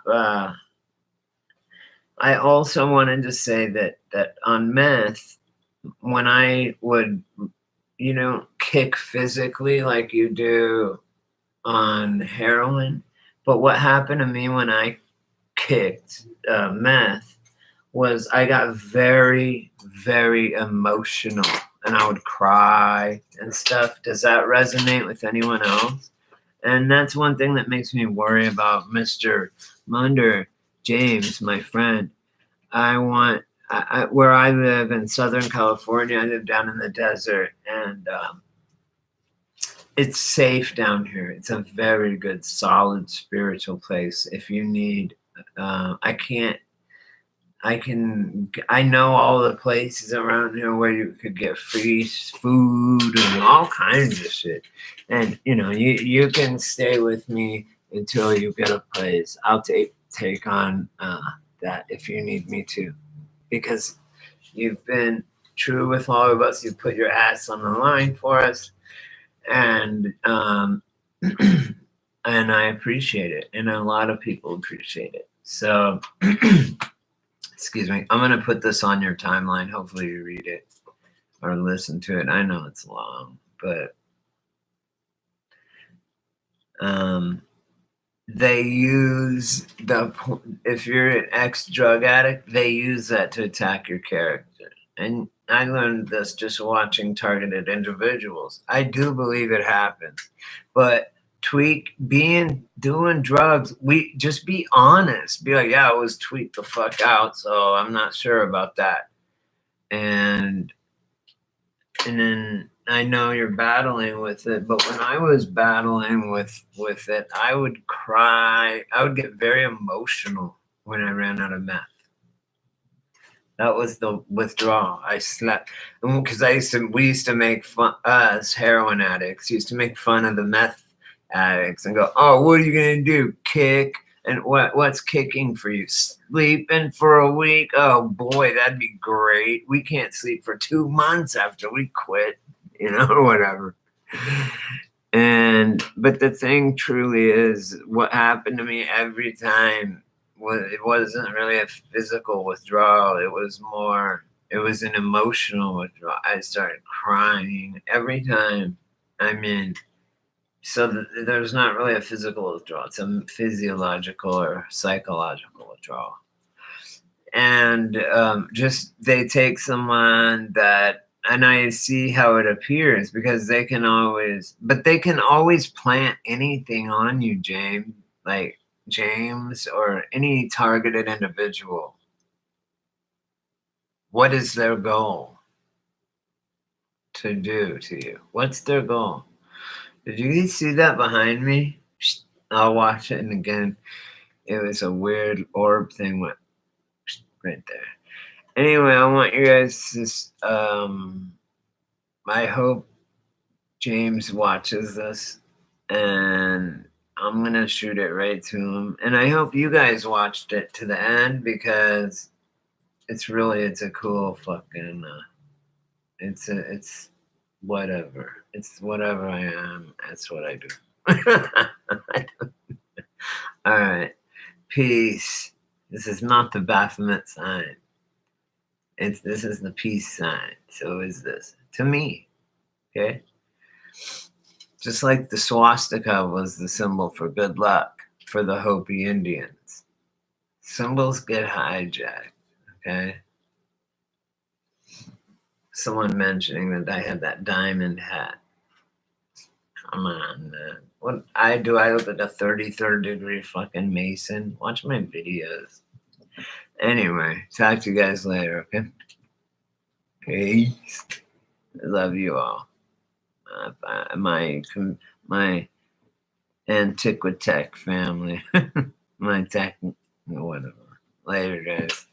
I also wanted to say that on meth, when I would kick physically like you do on heroin, but what happened to me when I kicked meth was I got very, very emotional, and I would cry and stuff. Does that resonate with anyone else? And that's one thing that makes me worry about Mr. Munder, James, my friend. Where I live in Southern California, I live down in the desert, and it's safe down here. It's a very good, solid spiritual place. If you need, I know all the places around here where you could get free food and all kinds of shit. And you can stay with me until you get a place. I'll take on that if you need me to, because you've been true with all of us. You put your ass on the line for us, and and I appreciate it, and a lot of people appreciate it. So. Excuse me. I'm going to put this on your timeline. Hopefully you read it or listen to it. I know it's long, but they use if you're an ex-drug addict, they use that to attack your character. And I learned this just watching targeted individuals. I do believe it happens, but doing drugs, we just be honest, be like, yeah, I was tweaked the fuck out, so I'm not sure about that. And then I know you're battling with it, but when I was battling with it, I would cry. I would get very emotional when I ran out of meth. That was the withdrawal. I slept because we used to make fun, us heroin addicts used to make fun of the meth addicts and go, "Oh, what are you gonna do? Kick?" And what's kicking for you? Sleeping for a week? Oh boy, that'd be great. We can't sleep for 2 months after we quit, or whatever. But the thing truly is, what happened to me every time it wasn't really a physical withdrawal. It was an emotional withdrawal. I started crying every time I'm in. So there's not really a physical withdrawal. It's a physiological or psychological withdrawal. And just they take someone that, and I see how it appears, because they can always plant anything on you, James, or any targeted individual. What is their goal to do to you? What's their goal? Did you see that behind me? I'll watch it, and again, it was a weird orb thing went right there. Anyway, I want you guys to, I hope James watches this, and I'm going to shoot it right to him. And I hope you guys watched it to the end, because it's a cool fucking, it's whatever. It's whatever I am. That's what I do. All right. Peace. This is not the Baphomet sign. This is the peace sign. So is this to me. Okay. Just like the swastika was the symbol for good luck for the Hopi Indians. Symbols get hijacked. Okay. Someone mentioning that I had that diamond hat. Come on, man. What I look like a 33rd degree fucking Mason. Watch my videos. Anyway, talk to you guys later, okay? Peace. I love you all. my Antiquitech family, my tech, whatever. Later, guys.